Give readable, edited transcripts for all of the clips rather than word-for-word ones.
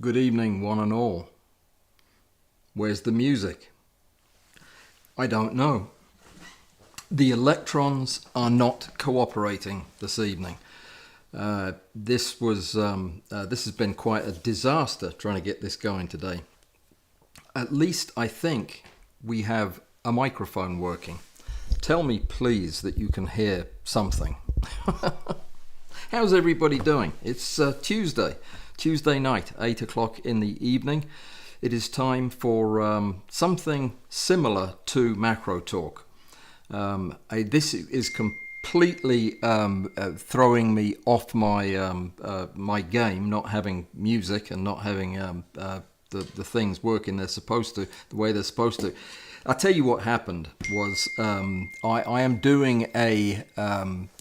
Good evening, one and all. Where's the music? I don't know. The electrons are not cooperating this evening. This has been quite a disaster trying to get this going today. At least I think we have a microphone working. Tell me, please, that you can hear something. How's everybody doing? It's Tuesday night, 8 o'clock in the evening. It is time for something similar to Macro Talk. This is completely throwing me off my game, not having music and not having the things working the way they're supposed to. I'll tell you what happened was I am doing a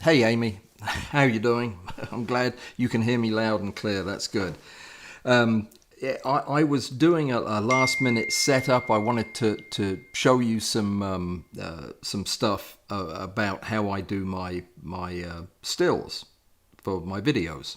hey Amy, how you doing? I'm glad you can hear me loud and clear. That's good. I was doing a last minute setup. I wanted to show you some stuff about how I do my stills for my videos.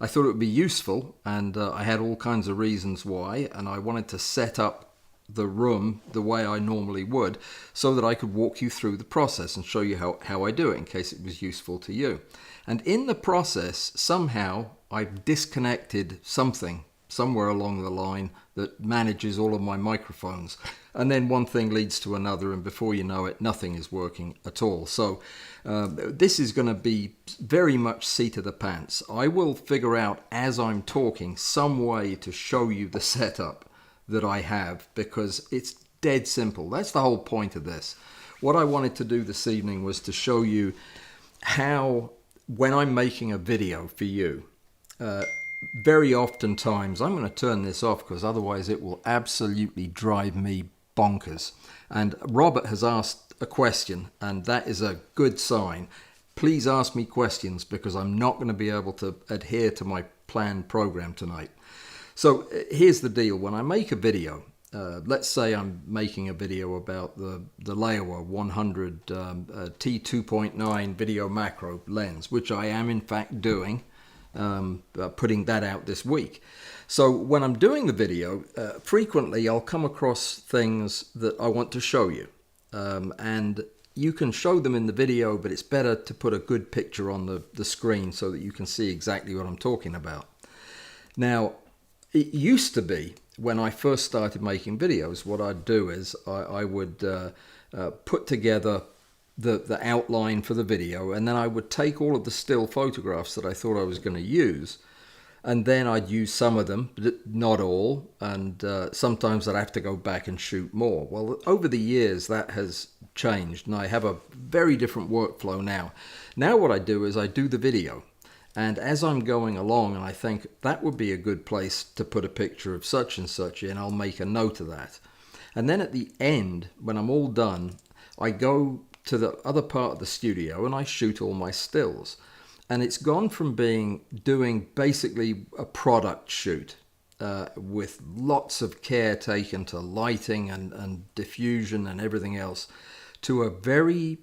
I thought it would be useful, and I had all kinds of reasons why, and I wanted to set up the room the way I normally would so that I could walk you through the process and show you how I do it in case it was useful to you. And in the process, somehow I've disconnected something somewhere along the line that manages all of my microphones. And then one thing leads to another, and before you know it, nothing is working at all. So this is going to be very much seat of the pants. I will figure out as I'm talking some way to show you the setup that I have, because it's dead simple. That's the whole point of this. What I wanted to do this evening was to show you how, when I'm making a video for you, very oftentimes, I'm going to turn this off because otherwise it will absolutely drive me bonkers. And Robert has asked a question, and that is a good sign. Please ask me questions because I'm not going to be able to adhere to my planned program tonight. So here's the deal. When I make a video, let's say I'm making a video about the Leica 100 T2.9 video macro lens, which I am in fact doing, putting that out this week. So when I'm doing the video, frequently I'll come across things that I want to show you. And you can show them in the video, but it's better to put a good picture on the screen so that you can see exactly what I'm talking about. Now, it used to be, when I first started making videos, what I'd do is I would put together the outline for the video, and then I would take all of the still photographs that I thought I was going to use, and then I'd use some of them, but not all, and sometimes I'd have to go back and shoot more. Well, over the years that has changed, and I have a very different workflow now. Now what I do is I do the video, and as I'm going along and I think that would be a good place to put a picture of such and such in, I'll make a note of that. And then at the end, when I'm all done, I go to the other part of the studio and I shoot all my stills. And it's gone from doing basically a product shoot with lots of care taken to lighting and diffusion and everything else, to a very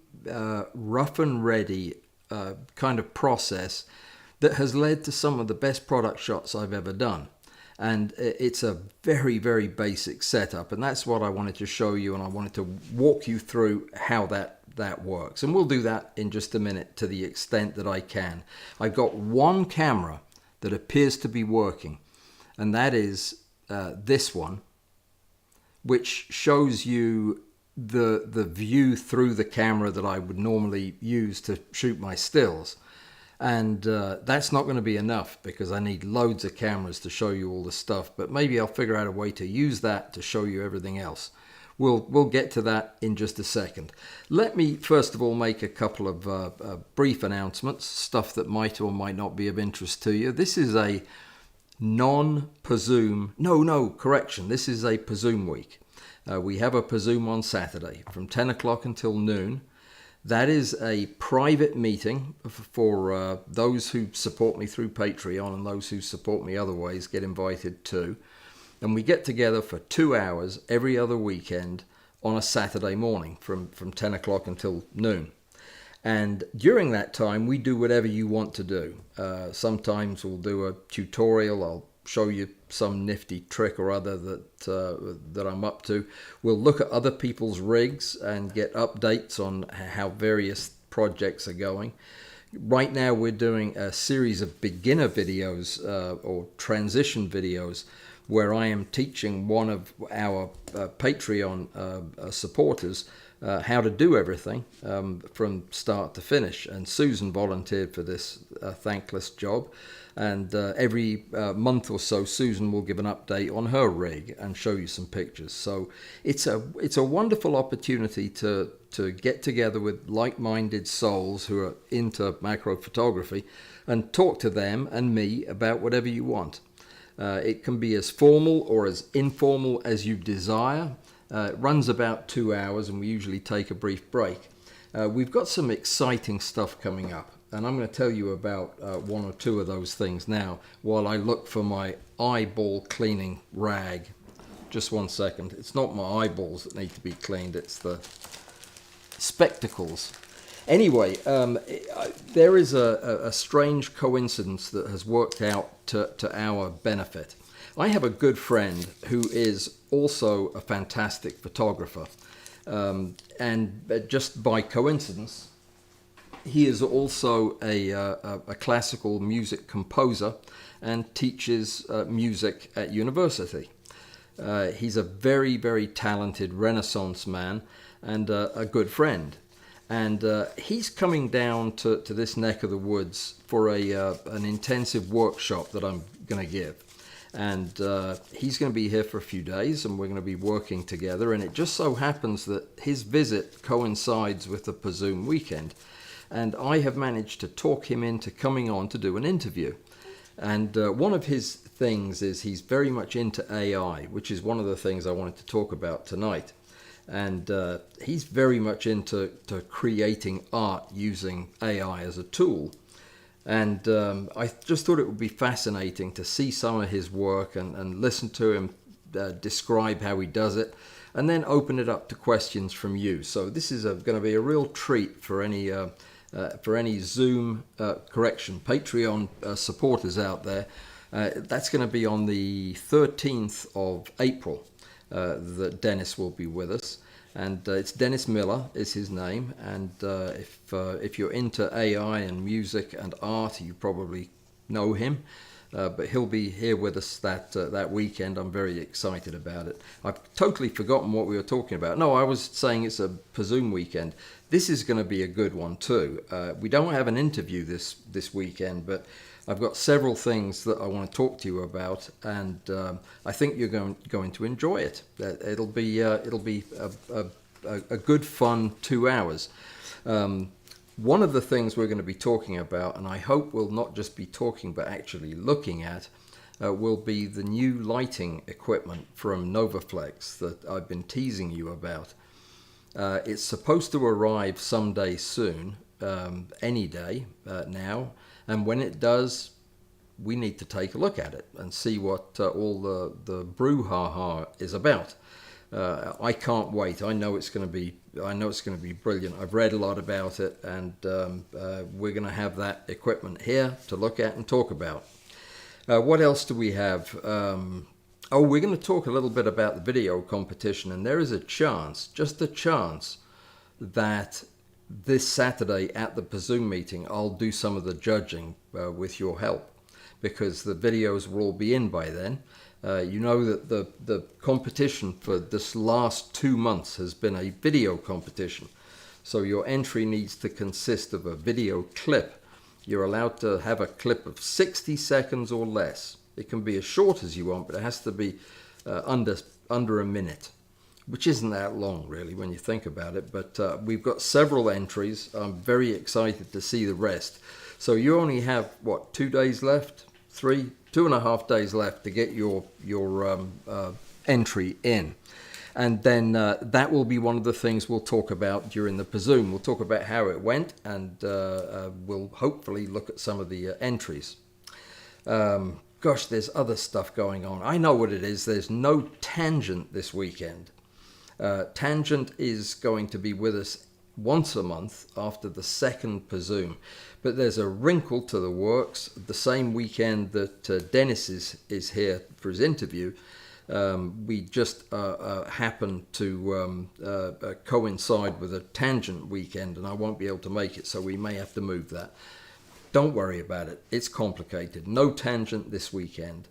rough and ready kind of process that has led to some of the best product shots I've ever done. And it's a very, very basic setup, and that's what I wanted to show you, and I wanted to walk you through how that works. And we'll do that in just a minute to the extent that I can. I've got one camera that appears to be working, and that is this one, which shows you the view through the camera that I would normally use to shoot my stills. And that's not going to be enough because I need loads of cameras to show you all the stuff, but maybe I'll figure out a way to use that to show you everything else. We'll get to that in just a second. Let me first of all make a couple of brief announcements, stuff that might or might not be of interest to you. This is a non-Pazoom, this is a Pazoom week. We have a Pazoom on Saturday from 10 o'clock until noon. That is a private meeting for those who support me through Patreon, and those who support me other ways get invited too. And we get together for 2 hours every other weekend on a Saturday morning from 10 o'clock until noon. And during that time, we do whatever you want to do. Sometimes we'll do a tutorial. I'll show you some nifty trick or other that I'm up to. We'll look at other people's rigs and get updates on how various projects are going. Right now we're doing a series of beginner videos or transition videos where I am teaching one of our Patreon supporters how to do everything from start to finish. And Susan volunteered for this thankless job. And every month or so, Susan will give an update on her rig and show you some pictures. So it's a wonderful opportunity to get together with like-minded souls who are into macro photography and talk to them and me about whatever you want. It can be as formal or as informal as you desire. It runs about 2 hours, and we usually take a brief break. We've got some exciting stuff coming up, and I'm going to tell you about one or two of those things now while I look for my eyeball cleaning rag. Just 1 second. It's not my eyeballs that need to be cleaned, it's the spectacles. Anyway, there is a strange coincidence that has worked out to our benefit. I have a good friend who is also a fantastic photographer, and just by coincidence, he is also a classical music composer and teaches music at university. He's a very, very talented Renaissance man and a good friend. And he's coming down to this neck of the woods for an intensive workshop that I'm going to give. And he's going to be here for a few days, and we're going to be working together. And it just so happens that his visit coincides with the Pazoom weekend. And I have managed to talk him into coming on to do an interview. And one of his things is he's very much into AI, which is one of the things I wanted to talk about tonight. And he's very much into creating art using AI as a tool. And I just thought it would be fascinating to see some of his work and listen to him describe how he does it, and then open it up to questions from you. So this is going to be a real treat for any Zoom Patreon supporters out there. That's going to be on the 13th of April that Dennis will be with us. And it's Dennis Miller is his name. And if you're into AI and music and art, you probably know him. But he'll be here with us that weekend. I'm very excited about it. I've totally forgotten what we were talking about. No, I was saying it's a Pazoom weekend. This is going to be a good one too. We don't have an interview this weekend, but I've got several things that I want to talk to you about, and I think you're going to enjoy it. It'll be a good fun 2 hours. One of the things we're going to be talking about, and I hope we'll not just be talking but actually looking at, will be the new lighting equipment from Novaflex that I've been teasing you about. It's supposed to arrive someday soon, any day now, and when it does, we need to take a look at it and see what all the brouhaha is about. I can't wait. I know it's going to be brilliant. I've read a lot about it, and we're going to have that equipment here to look at and talk about. What else do we have? We're going to talk a little bit about the video competition, and there is a chance, just a chance, that this Saturday at the Pazoom meeting I'll do some of the judging with your help, because the videos will all be in by then. You know that the competition for this last 2 months has been a video competition. So your entry needs to consist of a video clip. You're allowed to have a clip of 60 seconds or less. It can be as short as you want, but it has to be under a minute, which isn't that long really when you think about it. But we've got several entries. I'm very excited to see the rest. So you only have, 2 days left? 2.5 days left to get your entry in. And then that will be one of the things we'll talk about during the Pazoom. We'll talk about how it went, and we'll hopefully look at some of the entries. Gosh, there's other stuff going on. I know what it is. There's no Tangent this weekend. Tangent is going to be with us once a month after the second per Zoom. But there's a wrinkle to the works. The same weekend that Dennis is here for his interview, we just happen to coincide with a tangent weekend, and I won't be able to make it, so we may have to move that. Don't worry about it. It's complicated. No tangent this weekend.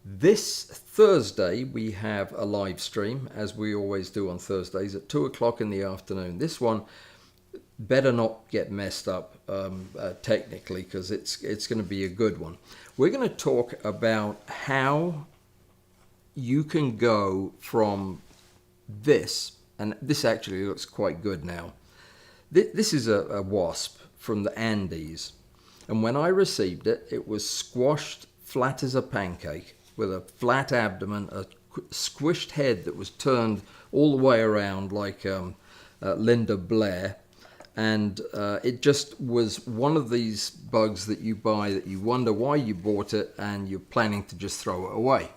This Thursday, we have a live stream, as we always do on Thursdays, at 2 o'clock in the afternoon. This one better not get messed up technically, because it's going to be a good one. We're going to talk about how you can go from this, and this actually looks quite good now. This is a wasp from the Andes, and when I received it, it was squashed flat as a pancake with a flat abdomen, a squished head that was turned all the way around like Linda Blair, and it just was one of these bugs that you buy that you wonder why you bought it and you're planning to just throw it away.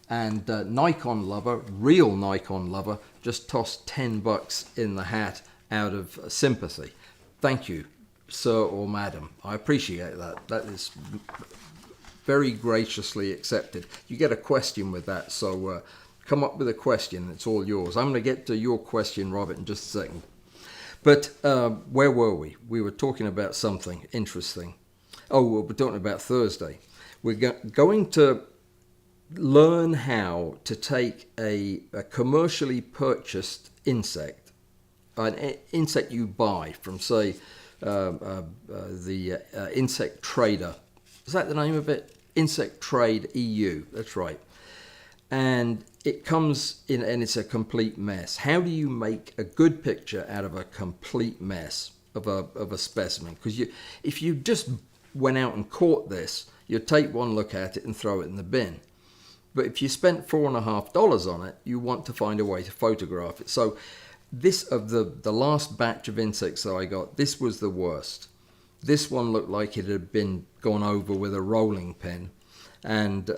And Nikon lover, real Nikon lover, just tossed $10 in the hat out of sympathy. Thank you, sir or madam. I appreciate that. That is very graciously accepted. You get a question with that, so come up with a question. It's all yours. I'm going to get to your question, Robert, in just a second. But where were we? We were talking about something interesting. Oh, we're talking about Thursday. We're going to learn how to take a commercially purchased insect, an insect you buy from, say, the Insect Trader. Is that the name of it? Insect Trade EU. That's right. And it comes in, and it's a complete mess. How do you make a good picture out of a complete mess of a specimen? Because if you just went out and caught this, you'd take one look at it and throw it in the bin. But if you spent $4.50 on it, you want to find a way to photograph it. So this, of the last batch of insects that I got, this was the worst. This one looked like it had been gone over with a rolling pin. And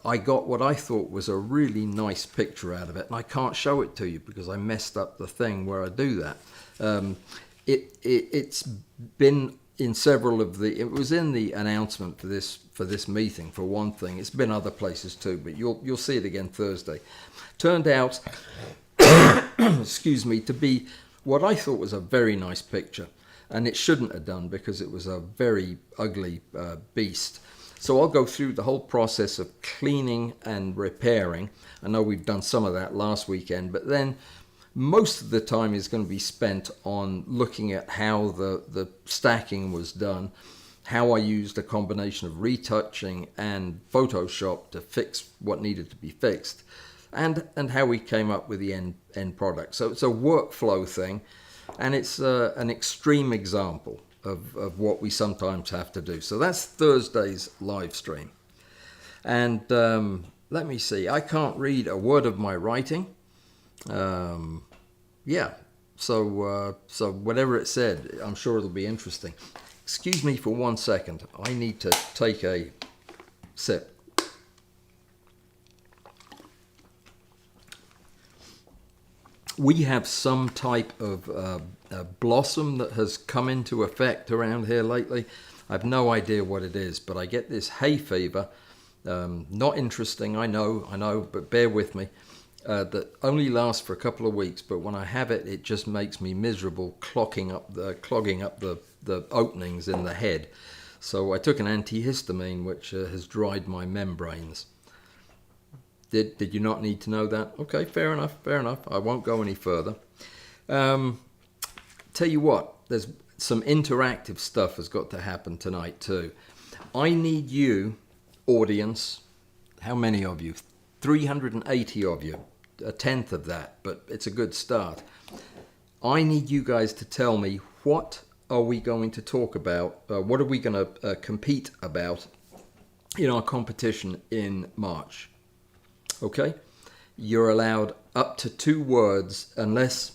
I got what I thought was a really nice picture out of it. And I can't show it to you because I messed up the thing where I do that. It's been in several of it was in the announcement for this meeting, for one thing. It's been other places too, but you'll see it again Thursday. Turned out, excuse me, to be what I thought was a very nice picture. And it shouldn't have done, because it was a very ugly beast. So I'll go through the whole process of cleaning and repairing. I know we've done some of that last weekend, but then most of the time is going to be spent on looking at how the stacking was done, how I used a combination of retouching and Photoshop to fix what needed to be fixed, and how we came up with the end product. So it's a workflow thing, and it's an extreme example of what we sometimes have to do. So that's Thursday's live stream. And let me see, I can't read a word of my writing. Yeah, so whatever it said, I'm sure it'll be interesting. Excuse me for 1 second. I need to take a sip. We have some type of blossom that has come into effect around here lately. I have no idea what it is, but I get this hay fever. Not interesting, I know, but bear with me. That only lasts for a couple of weeks, but when I have it, it just makes me miserable, clogging up the openings in the head. So I took an antihistamine, which has dried my membranes. Did you not need to know that? Okay, fair enough. I won't go any further. Tell you what, there's some interactive stuff has got to happen tonight too. I need you, audience, how many of you? 380 of you, a tenth of that, but it's a good start. I need you guys to tell me, what are we going to talk about? What are we going to compete about in our competition in March? Okay, you're allowed up to 2 words, unless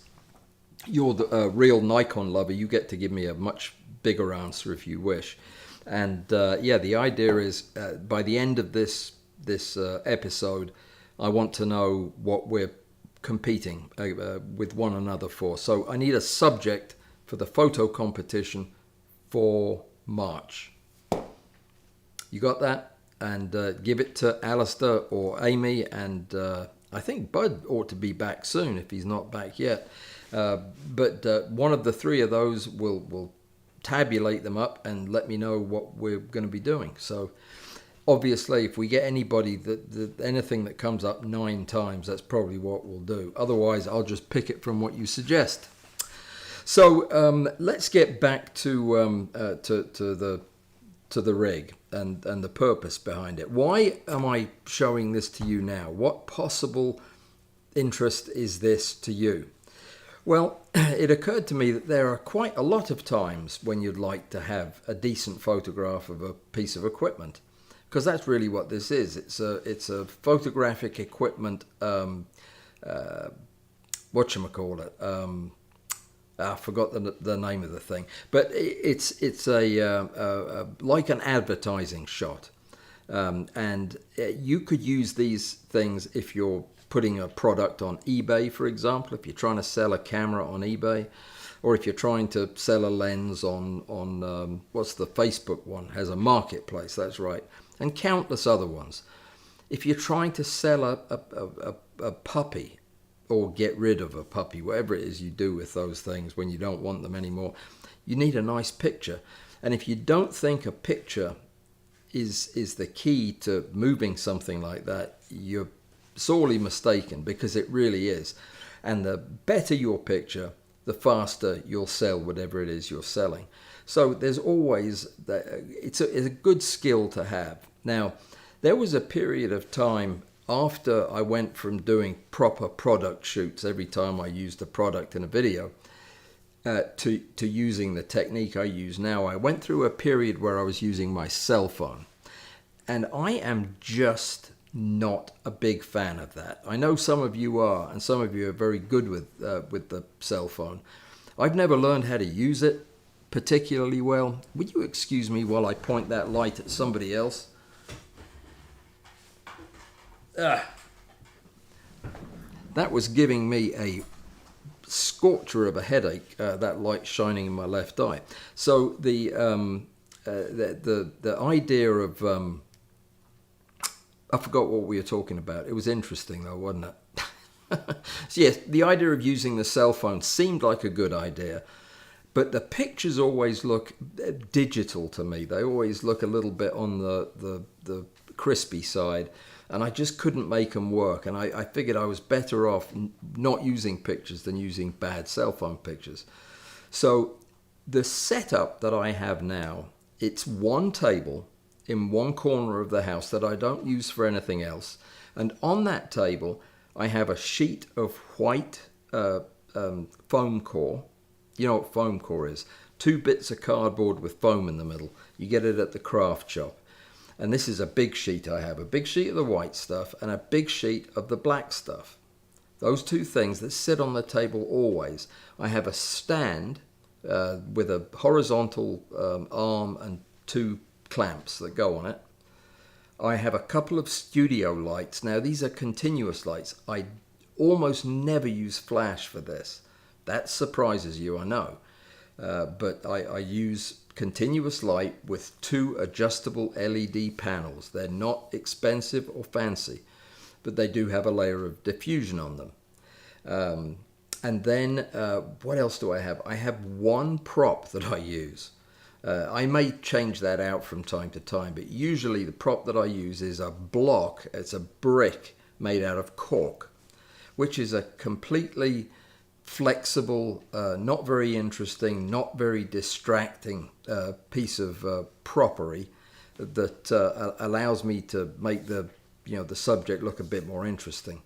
you're the real Nikon lover. You get to give me a much bigger answer if you wish. And yeah, the idea is by the end of this episode, I want to know what we're competing with one another for. So I need a subject for the photo competition for March. You got that? And give it to Alistair or Amy, and I think Bud ought to be back soon if he's not back yet. But one of the three of those will tabulate them up and let me know what we're going to be doing. So obviously, if we get anybody that anything that comes up 9 times, that's probably what we'll do. Otherwise, I'll just pick it from what you suggest. So let's get back to the rig and the purpose behind it. Why am I showing this to you now? What possible interest is this to you? Well, it occurred to me that there are quite a lot of times when you'd like to have a decent photograph of a piece of equipment, because that's really what this is. It's a photographic equipment. Whatchamacallit? I forgot the name of the thing, but it's a like an advertising shot, and you could use these things if you're putting a product on eBay, for example. If you're trying to sell a camera on eBay, or if you're trying to sell a lens on what's the Facebook one, has a marketplace. That's right, and countless other ones. If you're trying to sell a puppy, or get rid of a puppy, whatever it is you do with those things when you don't want them anymore, you need a nice picture. And if you don't think a picture is the key to moving something like that, you're sorely mistaken, because it really is. And the better your picture, the faster you'll sell whatever it is you're selling. So there's always it's a good skill to have. Now, there was a period of time after I went from doing proper product shoots every time I used a product in a video to using the technique I use now. I went through a period where I was using my cell phone, and I am just not a big fan of that. I know some of you are, and some of you are very good with the cell phone. I've never learned how to use it particularly well. Would you excuse me while I point that light at somebody else? That was giving me a scorcher of a headache, that light shining in my left eye. So the idea of I forgot what we were talking about. It was interesting though, wasn't it? So yes, the idea of using the cell phone seemed like a good idea, but the pictures always look digital to me. They always look a little bit on the crispy side, and I just couldn't make them work. And I figured I was better off not using pictures than using bad cell phone pictures. So the setup that I have now, it's one table in one corner of the house that I don't use for anything else. And on that table, I have a sheet of white foam core. You know what foam core is? 2 bits of cardboard with foam in the middle. You get it at the craft shop. And this is a big sheet I have. A big sheet of the white stuff and a big sheet of the black stuff. Those 2 things that sit on the table always. I have a stand with a horizontal arm and 2 clamps that go on it. I have a couple of studio lights. Now these are continuous lights. I almost never use flash for this. That surprises you, I know. But I use continuous light with 2 adjustable LED panels. They're not expensive or fancy, but they do have a layer of diffusion on them. And then what else do I have? I have 1 prop that I use. I may change that out from time to time, but usually the prop that I use is a block. It's a brick made out of cork, which is a completely flexible, not very interesting, not very distracting piece of proppery that allows me to make the subject look a bit more interesting.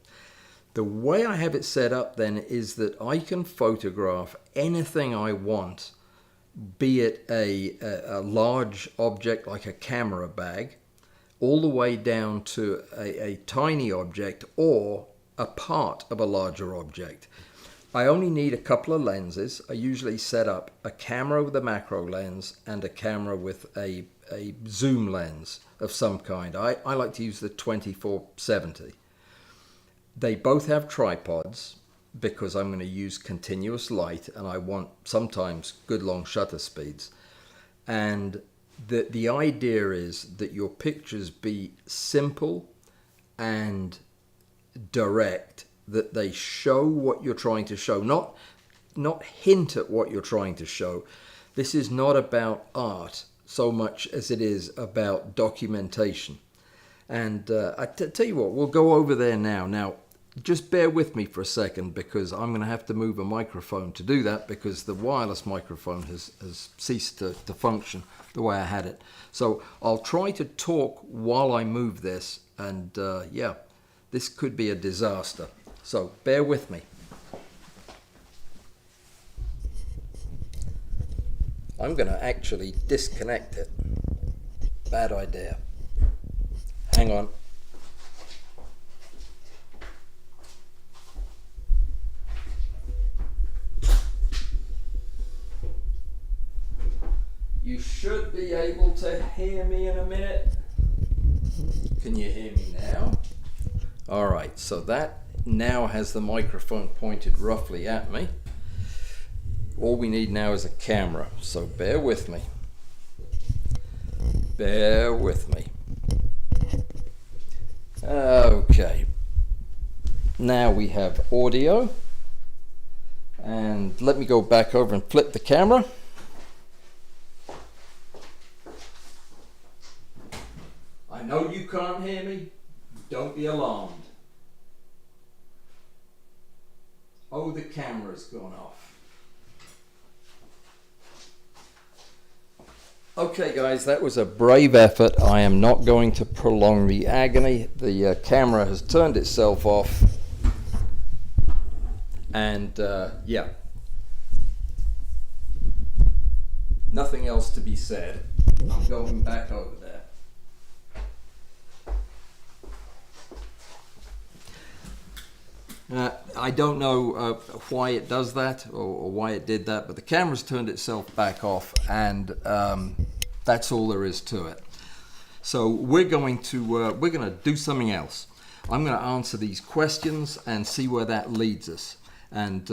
The way I have it set up then is that I can photograph anything I want, be it a large object like a camera bag, all the way down to a tiny object or a part of a larger object. I only need a couple of lenses. I usually set up a camera with a macro lens and a camera with a zoom lens of some kind. I like to use the 24-70. They both have tripods because I'm going to use continuous light and I want sometimes good long shutter speeds. And the idea is that your pictures be simple and direct, that they show what you're trying to show, not hint at what you're trying to show. This is not about art so much as it is about documentation. And tell you what, we'll go over there now. Now, just bear with me for a second because I'm going to have to move a microphone to do that because the wireless microphone has ceased to function the way I had it. So I'll try to talk while I move this, and yeah, this could be a disaster. So bear with me. I'm going to actually disconnect it. Bad idea. Hang on. You should be able to hear me in a minute. Can you hear me now? All right, so that now has the microphone pointed roughly at me. All we need now is a camera, so bear with me. Bear with me. Okay. Now we have audio. And let me go back over and flip the camera. I know you can't hear me. Don't be alarmed. Oh, the camera's gone off. Okay guys, that was a brave effort. I am not going to prolong the agony. The camera has turned itself off. And yeah, nothing else to be said. I'm going back over there. I don't know why it does that or why it did that, but the camera's turned itself back off, and that's all there is to it. So we're going to do something else. I'm going to answer these questions and see where that leads us. And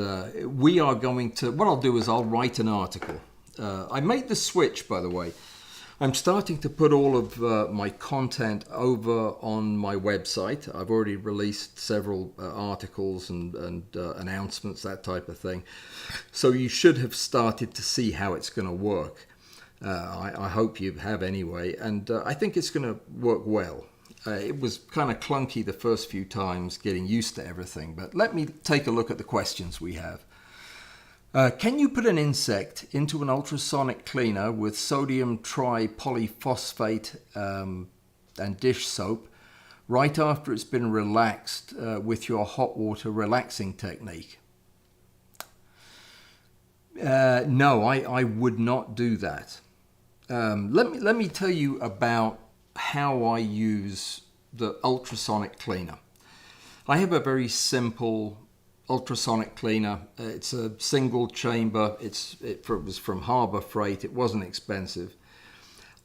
we are going to, what I'll do is I'll write an article. I made the switch, by the way. I'm starting to put all of my content over on my website. I've already released several articles and announcements, that type of thing. So you should have started to see how it's going to work. I hope you have anyway, and I think it's going to work well. It was kind of clunky the first few times getting used to everything, but let me take a look at the questions we have. Can you put an insect into an ultrasonic cleaner with sodium tripolyphosphate and dish soap right after it's been relaxed with your hot water relaxing technique? No, I would not do that. Let me tell you about how I use the ultrasonic cleaner. I have a very simple ultrasonic cleaner. It's a single chamber. It was from Harbor Freight. It wasn't expensive.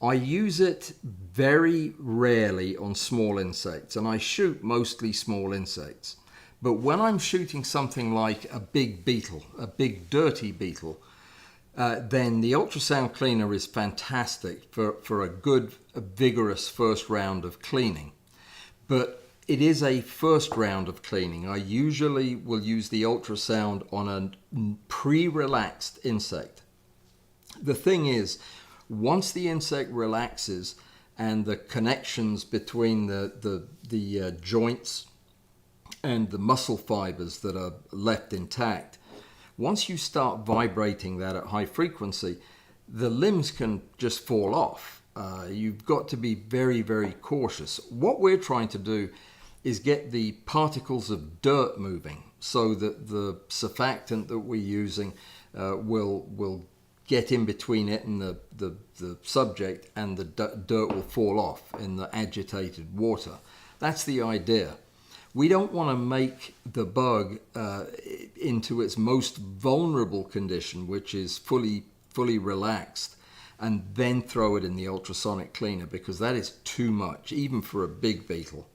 I use it very rarely on small insects, and I shoot mostly small insects. But when I'm shooting something like a big beetle, a big dirty beetle, then the ultrasound cleaner is fantastic for a good, vigorous first round of cleaning. But it is a first round of cleaning. I usually will use the ultrasound on a pre-relaxed insect. The thing is, once the insect relaxes and the connections between the joints and the muscle fibers that are left intact, once you start vibrating that at high frequency, the limbs can just fall off. You've got to be very, very cautious. What we're trying to do is get the particles of dirt moving so that the surfactant that we're using will get in between it and the subject, and the dirt will fall off in the agitated water. That's the idea. We don't want to make the bug into its most vulnerable condition, which is fully relaxed, and then throw it in the ultrasonic cleaner, because that is too much, even for a big beetle.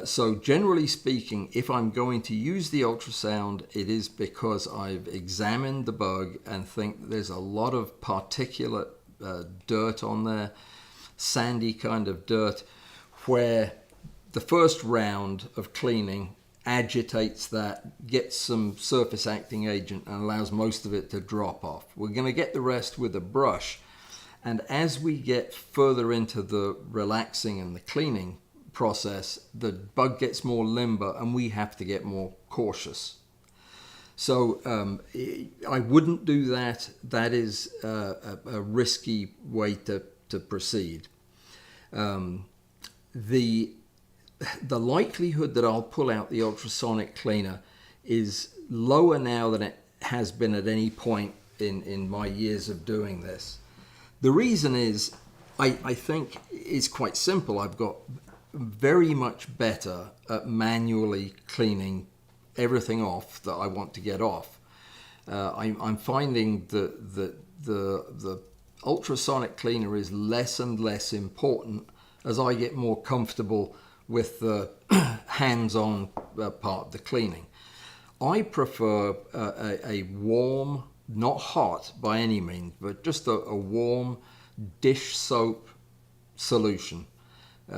So generally speaking, if I'm going to use the ultrasound, it is because I've examined the bug and think there's a lot of particulate dirt on there, sandy kind of dirt, where the first round of cleaning agitates that, gets some surface acting agent and allows most of it to drop off. We're going to get the rest with a brush, and as we get further into the relaxing and the cleaning process, the bug gets more limber and we have to get more cautious. So I wouldn't do that. That is a risky way to proceed. The likelihood that I'll pull out the ultrasonic cleaner is lower now than it has been at any point in my years of doing this. The reason is, I think it's quite simple. I've got very much better at manually cleaning everything off that I want to get off. I'm finding that the ultrasonic cleaner is less and less important as I get more comfortable with the hands-on part of the cleaning. I prefer a warm, not hot by any means, but just a warm dish soap solution.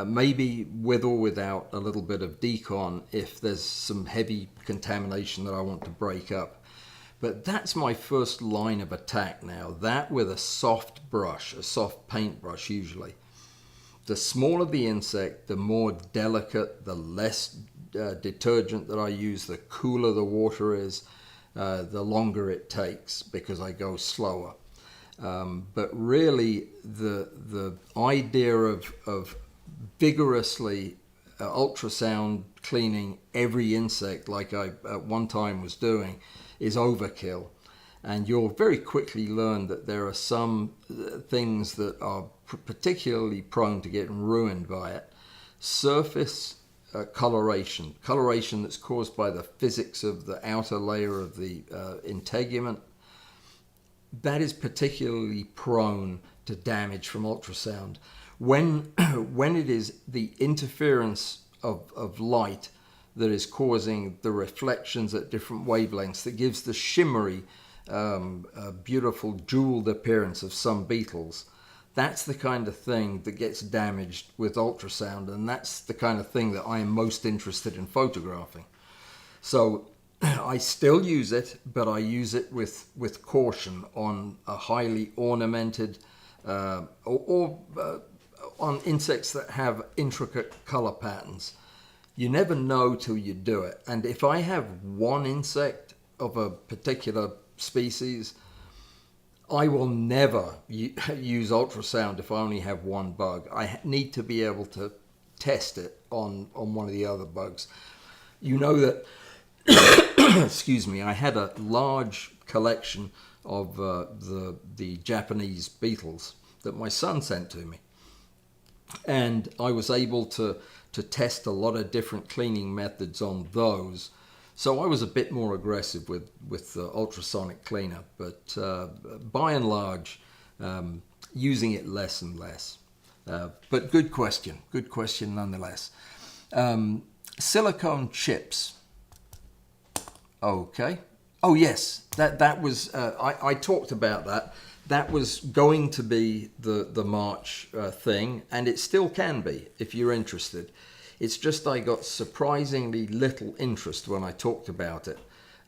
Maybe with or without a little bit of decon if there's some heavy contamination that I want to break up. But that's my first line of attack now. That with a soft brush, a soft paintbrush usually. The smaller the insect, the more delicate, the less detergent that I use, the cooler the water is, the longer it takes because I go slower. But really, the idea of vigorously ultrasound cleaning every insect like I at one time was doing is overkill. And you'll very quickly learn that there are some things that are particularly prone to getting ruined by it. Surface coloration that's caused by the physics of the outer layer of the integument, that is particularly prone to damage from ultrasound. When it is the interference of light that is causing the reflections at different wavelengths that gives the shimmery, beautiful jeweled appearance of some beetles, that's the kind of thing that gets damaged with ultrasound, and that's the kind of thing that I am most interested in photographing. So I still use it, but I use it with caution on a highly ornamented or on insects that have intricate color patterns. You never know till you do it. And if I have one insect of a particular species, I will never use ultrasound if I only have one bug. I need to be able to test it on one of the other bugs. You know that, excuse me, I had a large collection of the Japanese beetles that my son sent to me. And I was able to test a lot of different cleaning methods on those. So I was a bit more aggressive with the ultrasonic cleaner, but by and large, using it less and less. But good question nonetheless. Silicone chips. Okay. Oh yes, that was I talked about that. That was going to be the March thing, and it still can be if you're interested. It's just I got surprisingly little interest when I talked about it.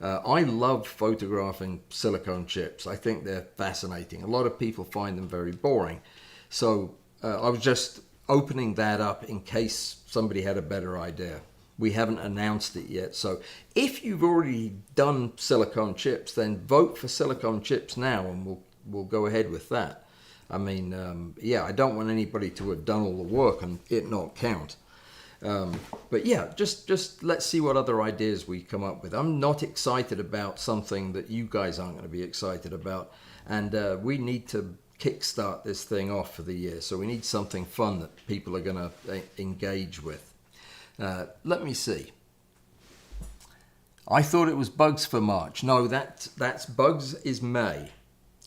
I love photographing silicone chips. I think they're fascinating. A lot of people find them very boring. So I was just opening that up in case somebody had a better idea. We haven't announced it yet. So if you've already done silicone chips, then vote for silicone chips now and we'll go ahead with that. I mean, yeah, I don't want anybody to have done all the work and it not count. But yeah, just let's see what other ideas we come up with. I'm not excited about something that you guys aren't going to be excited about. And we need to kickstart this thing off for the year. So we need something fun that people are going to engage with. Let me see. I thought it was bugs for March. No, that's bugs is May.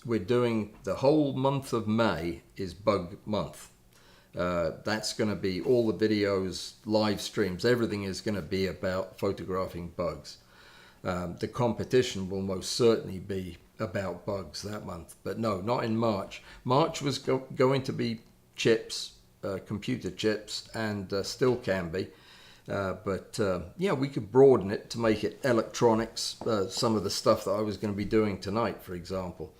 We're doing the whole month of May is bug month. That's going to be all the videos, live streams, everything is going to be about photographing bugs. The competition will most certainly be about bugs that month, but no, not in March. March was going to be chips, computer chips, and still can be. But yeah, we could broaden it to make it electronics, some of the stuff that I was going to be doing tonight, for example.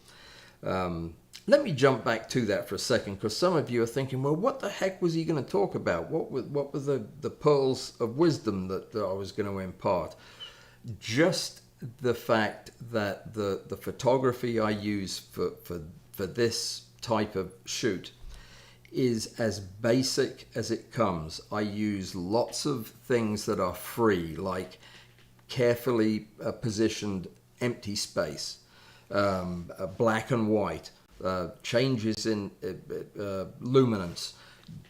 Let me jump back to that for a second, because some of you are thinking, well, what the heck was he going to talk about? What were the pearls of wisdom that I was going to impart? Just the fact that the photography I use for this type of shoot is as basic as it comes. I use lots of things that are free, like carefully positioned empty space, black and white, changes in luminance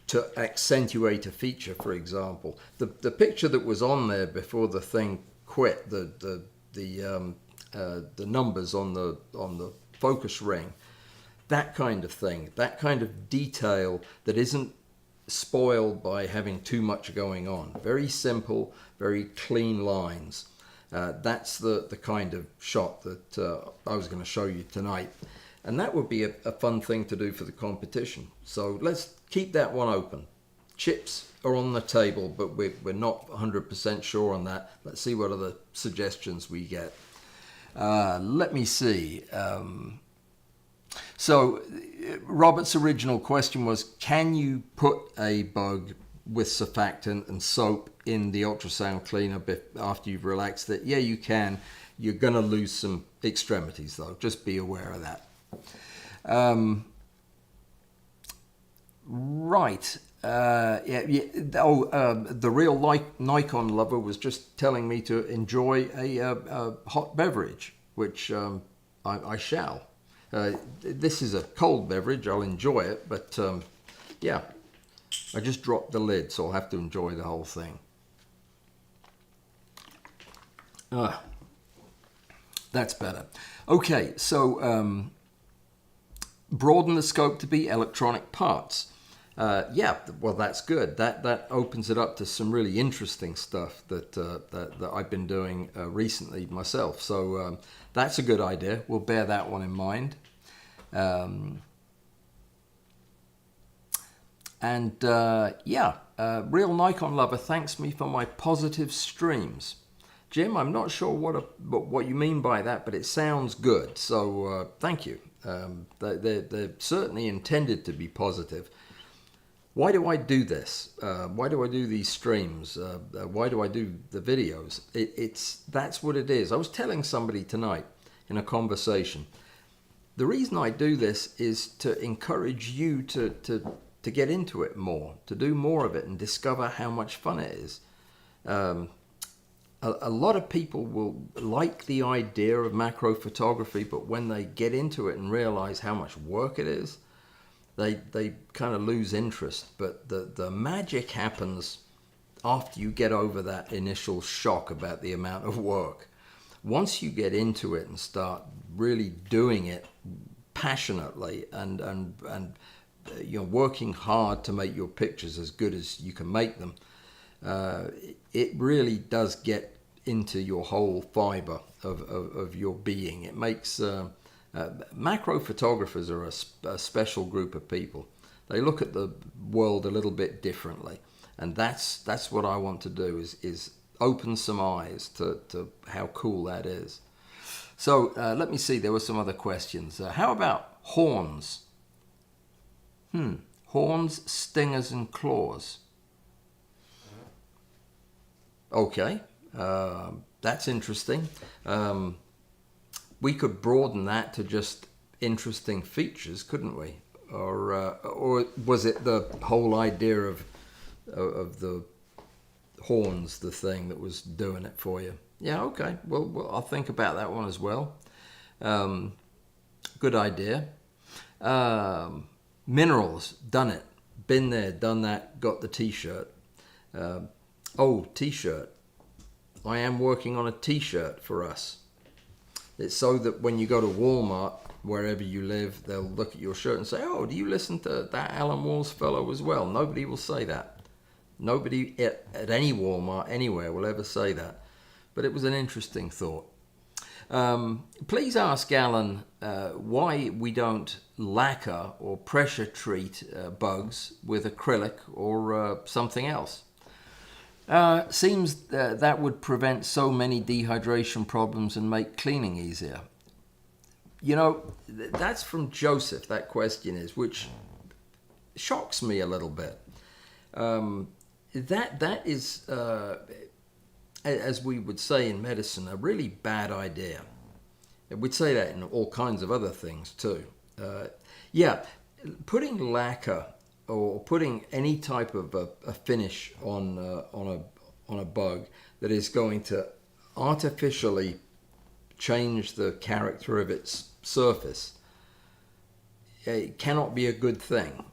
to accentuate a feature, for example. The picture that was on there before the thing quit, the numbers on the focus ring, that kind of thing, that kind of detail that isn't spoiled by having too much going on. Very simple, very clean lines. That's the kind of shot that I was going to show you tonight. And that would be a fun thing to do for the competition. So let's keep that one open. Chips are on the table, but we're not 100% sure on that. Let's see what other suggestions we get. Let me see. So Robert's original question was, can you put a bug with surfactant and soap in the ultrasound cleaner after you've relaxed it? Yeah, you can. You're going to lose some extremities, though. Just be aware of that. Right. The real Nikon lover was just telling me to enjoy a hot beverage, which I shall. This is a cold beverage. I'll enjoy it, but yeah, I just dropped the lid, so I'll have to enjoy the whole thing. That's better. Okay, so broaden the scope to be electronic parts. Yeah, well, that's good. That opens it up to some really interesting stuff that I've been doing recently myself. So that's a good idea. We'll bear that one in mind. Real Nikon lover thanks me for my positive streams. Jim, I'm not sure what you mean by that, but it sounds good. So thank you. They're certainly intended to be positive. Why do I do this? Why do I do these streams? Why do I do the videos? That's what it is. I was telling somebody tonight in a conversation, the reason I do this is to encourage you to get into it more, to do more of it and discover how much fun it is. A lot of people will like the idea of macro photography, but when they get into it and realize how much work it is, they kind of lose interest. But the magic happens after you get over that initial shock about the amount of work. Once you get into it and start really doing it passionately and you're working hard to make your pictures as good as you can make them, it really does get into your whole fiber of your being. It makes macro photographers are a special group of people. They look at the world a little bit differently, and that's what I want to do is open some eyes to how cool that is. So let me see, there were some other questions. How about horns? Horns, stingers, and claws. Okay, that's interesting. We could broaden that to just interesting features, couldn't we? Or was it the whole idea of the horns, the thing that was doing it for you? Yeah, okay. Well, I'll think about that one as well. Good idea. Minerals, done it. Been there, done that, got the t-shirt. T-shirt. I am working on a t-shirt for us. It's so that when you go to Walmart wherever you live, they'll look at your shirt and say, "Oh, do you listen to that Alan Walls fellow as well?" Nobody will say that. Nobody at any Walmart anywhere will ever say that. But it was an interesting thought. Please ask Alan why we don't lacquer or pressure treat bugs with acrylic or something else. Seems that would prevent so many dehydration problems and make cleaning easier. You know, that's from Joseph, that question is, which shocks me a little bit. That is, as we would say in medicine, a really bad idea. We'd say that in all kinds of other things too. Putting lacquer or putting any type of a finish on a bug that is going to artificially change the character of its surface, it cannot be a good thing,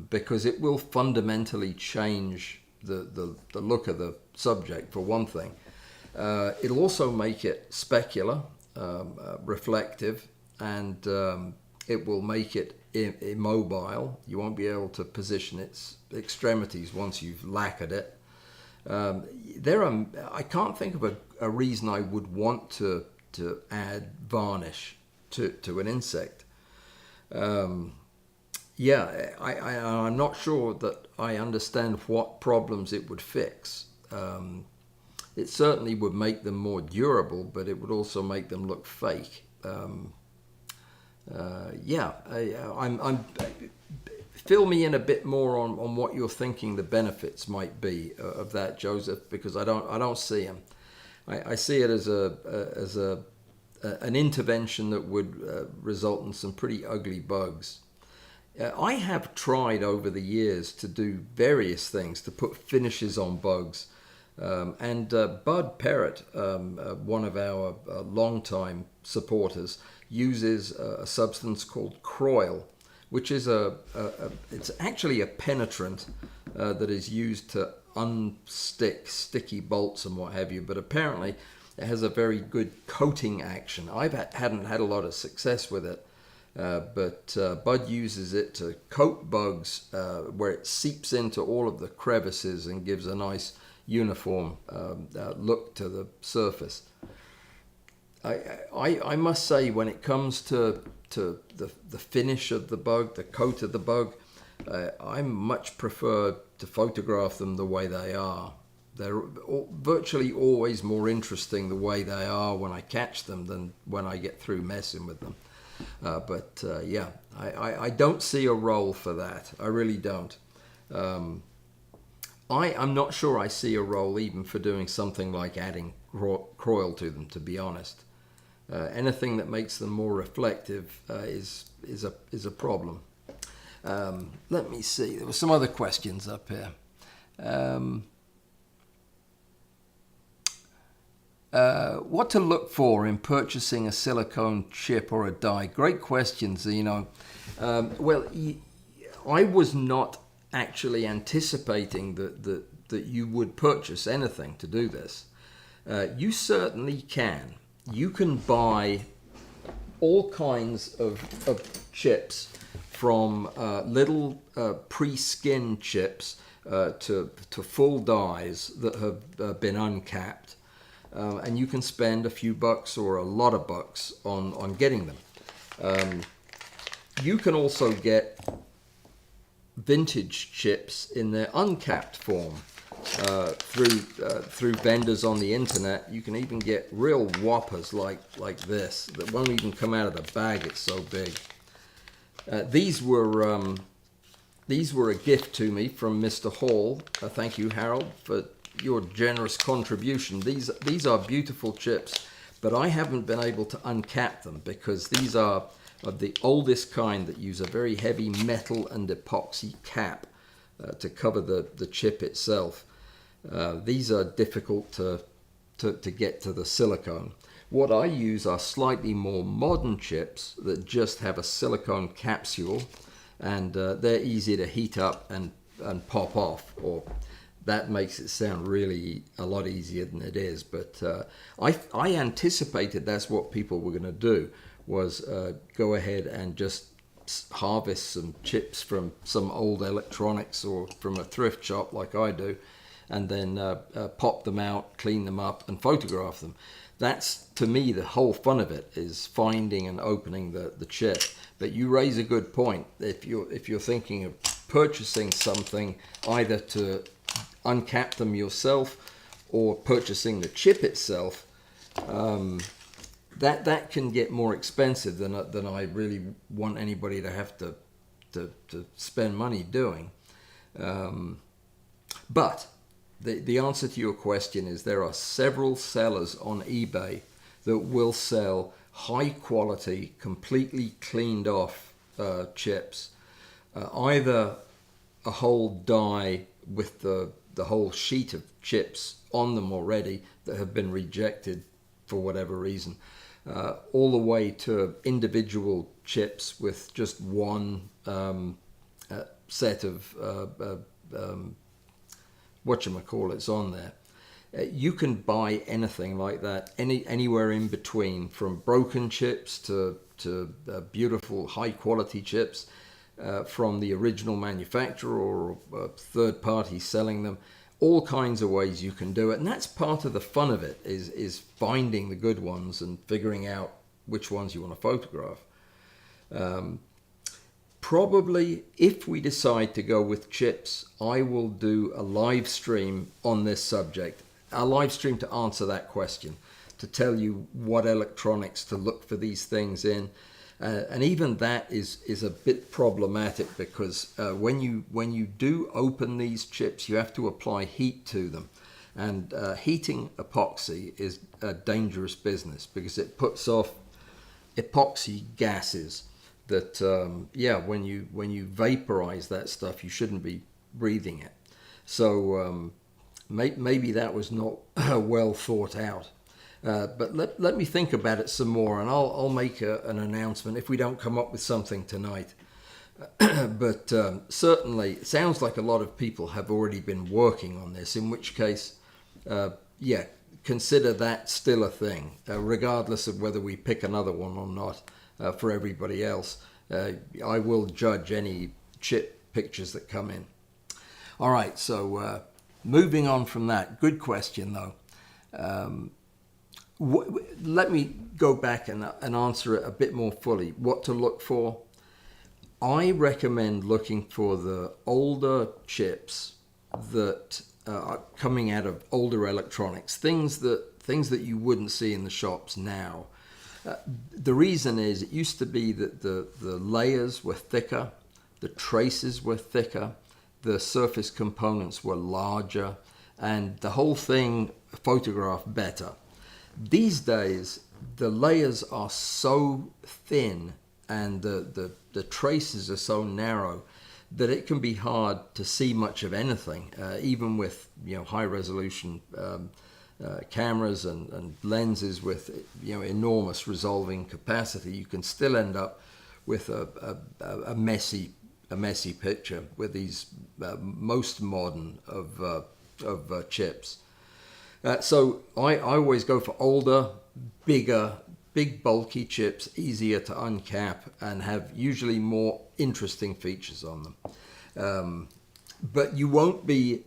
because it will fundamentally change the look of the subject, for one thing. It'll also make it specular, reflective, and it will make it immobile. You won't be able to position its extremities once you've lacquered it. I can't think of a reason I would want to add varnish to an insect. I'm not sure that I understand what problems it would fix. It certainly would make them more durable, but it would also make them look fake. Fill me in a bit more on what you're thinking the benefits might be of that, Joseph, because I don't see them. I see it as an intervention that would result in some pretty ugly bugs. I have tried over the years to do various things to put finishes on bugs. And Bud Parrott, one of our longtime supporters, uses a substance called Croil, which is it's actually a penetrant that is used to unstick sticky bolts and what have you. But apparently, it has a very good coating action. Hadn't had a lot of success with it, but Bud uses it to coat bugs where it seeps into all of the crevices and gives a nice uniform look to the surface. I must say, when it comes to the finish of the bug, the coat of the bug, I much prefer to photograph them the way they are. They're virtually always more interesting the way they are when I catch them than when I get through messing with them. I don't see a role for that. I really don't. I'm not sure I see a role even for doing something like adding Croil to them, to be honest. Anything that makes them more reflective is a problem. Let me see. There were some other questions up here. What to look for in purchasing a silicone chip or a die? Great questions. I was not actually anticipating that you would purchase anything to do this. You certainly can. You can buy all kinds of chips, from little pre-skinned chips to full dies that have been uncapped. And you can spend a few bucks or a lot of bucks on getting them. You can also get vintage chips in their uncapped form through vendors on the internet. You can even get real whoppers like this that won't even come out of the bag. It's so big. These were a gift to me from Mr. Hall. Thank you, Harold, for your generous contribution. These are beautiful chips, but I haven't been able to uncap them because these are of the oldest kind that use a very heavy metal and epoxy cap to cover the chip itself. These are difficult to get to the silicone. What I use are slightly more modern chips that just have a silicone capsule, and they're easy to heat up and pop off, or that makes it sound really a lot easier than it is. But I anticipated that's what people were going to do. was go ahead and just harvest some chips from some old electronics or from a thrift shop like I do, and then pop them out, clean them up, and photograph them. That's, to me, the whole fun of it, is finding and opening the chip. But you raise a good point. If you're thinking of purchasing something, either to uncap them yourself or purchasing the chip itself, that can get more expensive than I really want anybody to have to spend money doing. But the answer to your question is there are several sellers on eBay that will sell high quality, completely cleaned off chips, either a whole die with the whole sheet of chips on them already that have been rejected for whatever reason, all the way to individual chips with just one set of whatchamacallits on there. You can buy anything like that, anywhere in between, from broken chips to beautiful high quality chips from the original manufacturer or a third party selling them. All kinds of ways you can do it, and that's part of the fun of it, is finding the good ones and figuring out which ones you want to photograph. Probably, if we decide to go with chips, I will do a live stream on this subject, a live stream to answer that question, to tell you what electronics to look for these things in. And even that is a bit problematic, because when you do open these chips, you have to apply heat to them. And heating epoxy is a dangerous business, because it puts off epoxy gases that, when you vaporize that stuff, you shouldn't be breathing it. So maybe that was not well thought out. But let me think about it some more, and I'll make an announcement if we don't come up with something tonight. But certainly, it sounds like a lot of people have already been working on this, in which case, consider that still a thing, regardless of whether we pick another one or not. For everybody else, I will judge any chip pictures that come in. All right, so moving on from that, good question though. Let me go back and answer it a bit more fully. What to look for? I recommend looking for the older chips that are coming out of older electronics, things that you wouldn't see in the shops now. The reason is, it used to be that the layers were thicker, the traces were thicker, the surface components were larger, and the whole thing photographed better. These days, the layers are so thin and the traces are so narrow that it can be hard to see much of anything, even with high resolution cameras and lenses with enormous resolving capacity. You can still end up with a messy picture with these most modern of chips. So I always go for older, bigger, big bulky chips, easier to uncap and have usually more interesting features on them. But you won't be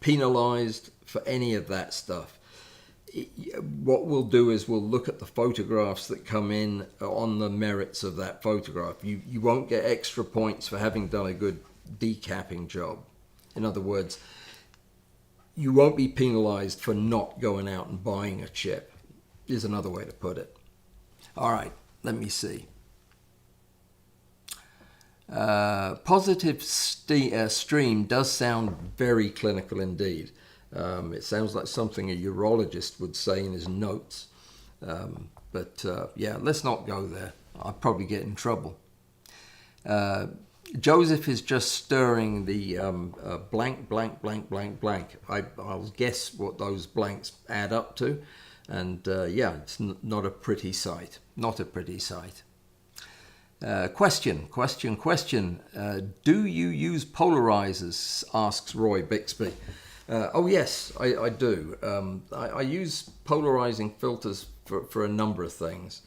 penalized for any of that stuff. What we'll do is we'll look at the photographs that come in on the merits of that photograph. You won't get extra points for having done a good decapping job. In other words, you won't be penalized for not going out and buying a chip, is another way to put it. All right, let me see. Positive stream does sound very clinical indeed. It sounds like something a urologist would say in his notes. But let's not go there. I'll probably get in trouble. Joseph is just stirring the blank, blank, blank, blank, blank. I'll guess what those blanks add up to. And it's not a pretty sight. Not a pretty sight. Question. Do you use polarizers? Asks Roy Bixby. Oh yes, I do. I use polarizing filters for a number of things.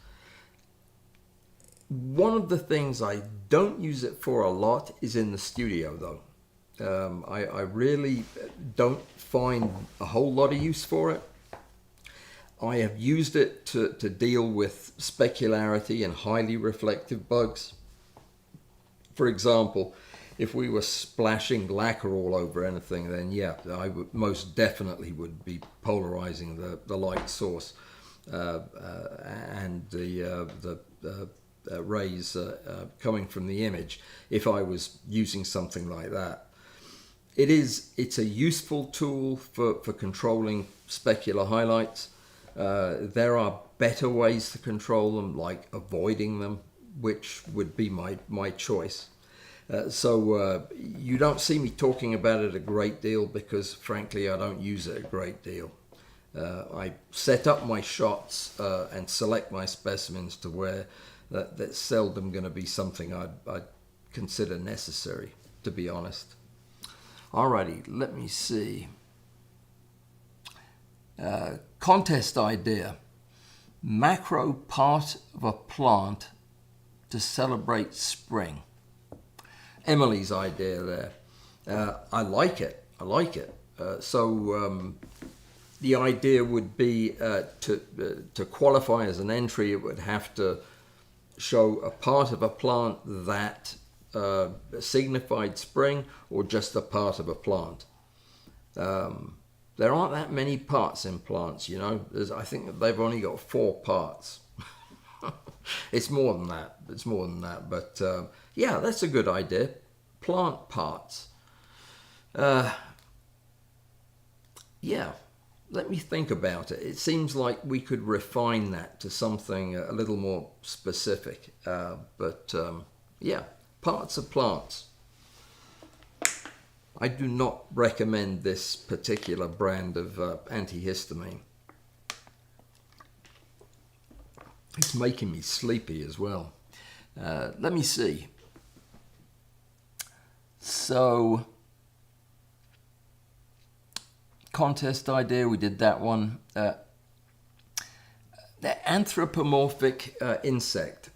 One of the things I don't use it for a lot is in the studio, though. I really don't find a whole lot of use for it. I have used it to deal with specularity and highly reflective bugs. For example, if we were splashing lacquer all over anything, then yeah, I would most definitely would be polarizing the light source and the rays coming from the image if I was using something like that. It's a useful tool for controlling specular highlights. There are better ways to control them, like avoiding them, which would be my choice. So you don't see me talking about it a great deal because, frankly, I don't use it a great deal. I set up my shots and select my specimens to where that's seldom going to be something I'd consider necessary, to be honest. Alrighty, let me see. Contest idea. Macro part of a plant to celebrate spring. Emily's idea there. I like it. So the idea would be to qualify as an entry, it would have to show a part of a plant that signified spring or just a part of a plant. There aren't that many parts in plants, you know. I think that they've only got 4 parts. It's more than that. But yeah, that's a good idea. Plant parts. Yeah, let me think about it. It seems like we could refine that to something a little more specific. But yeah, parts of plants. I do not recommend this particular brand of antihistamine. It's making me sleepy as well. Let me see. So, contest idea, we did that one. The anthropomorphic insect.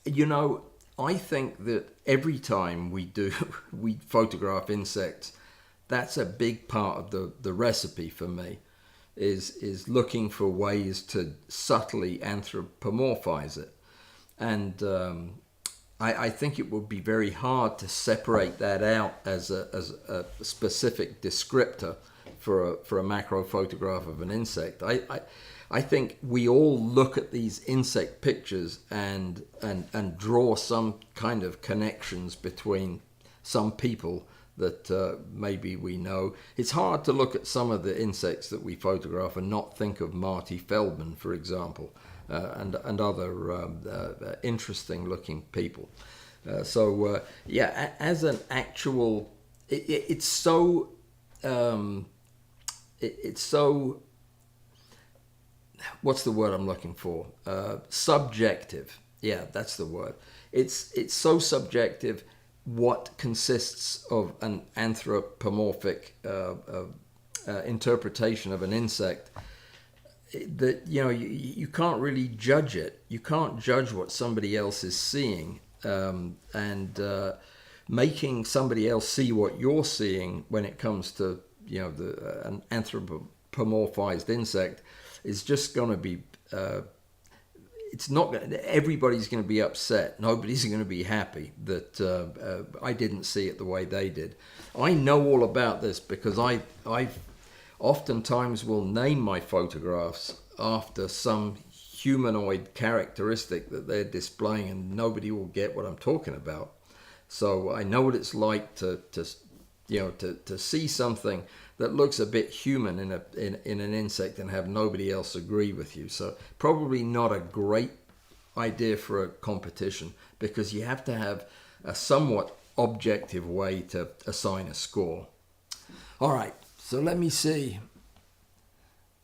You know, I think that every time we photograph insects, that's a big part of the recipe for me, is looking for ways to subtly anthropomorphize it. And I think it would be very hard to separate that out as a specific descriptor for a macro photograph of an insect. I think we all look at these insect pictures and draw some kind of connections between some people that maybe we know. It's hard to look at some of the insects that we photograph and not think of Marty Feldman, for example, and other interesting looking people. So yeah, as an actual, it's so what's the word I'm looking for? Subjective. Yeah, that's the word. It's so subjective what consists of an anthropomorphic interpretation of an insect that, you know, you can't really judge it. You can't judge what somebody else is seeing, and making somebody else see what you're seeing when it comes to, you know, an anthropomorphized insect is just going to be, it's not, everybody's going to be upset. Nobody's going to be happy that I didn't see it the way they did. I know all about this because I oftentimes will name my photographs after some humanoid characteristic that they're displaying, and nobody will get what I'm talking about. So I know what it's like to see something that looks a bit human in an insect and have nobody else agree with you. So probably not a great idea for a competition, because you have to have a somewhat objective way to assign a score. All right, so let me see.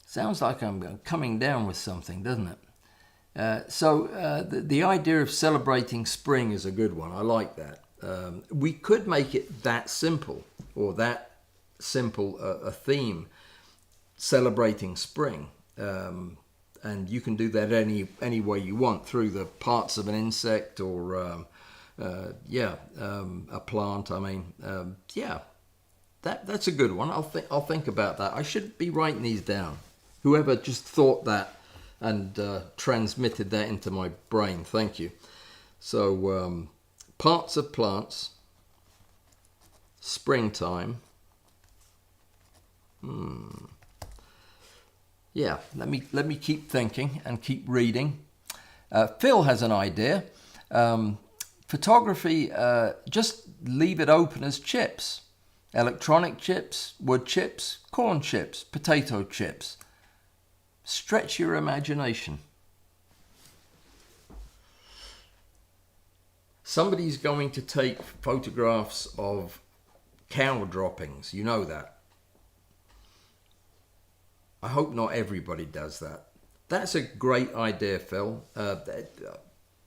Sounds like I'm coming down with something, doesn't it? So the idea of celebrating spring is a good one. I like that. We could make it that simple, or that simple a theme, celebrating spring. and you can do that any way you want, through the parts of an insect or a plant. I mean, that's a good one. I'll think about that. I should be writing these down. Whoever just thought that and transmitted that into my brain, thank you. So parts of plants, springtime. Yeah, let me keep thinking and keep reading. Phil has an idea. Photography, just leave it open as chips. Electronic chips, wood chips, corn chips, potato chips. Stretch your imagination. Somebody's going to take photographs of cow droppings. You know that. I hope not everybody does that. That's a great idea, Phil.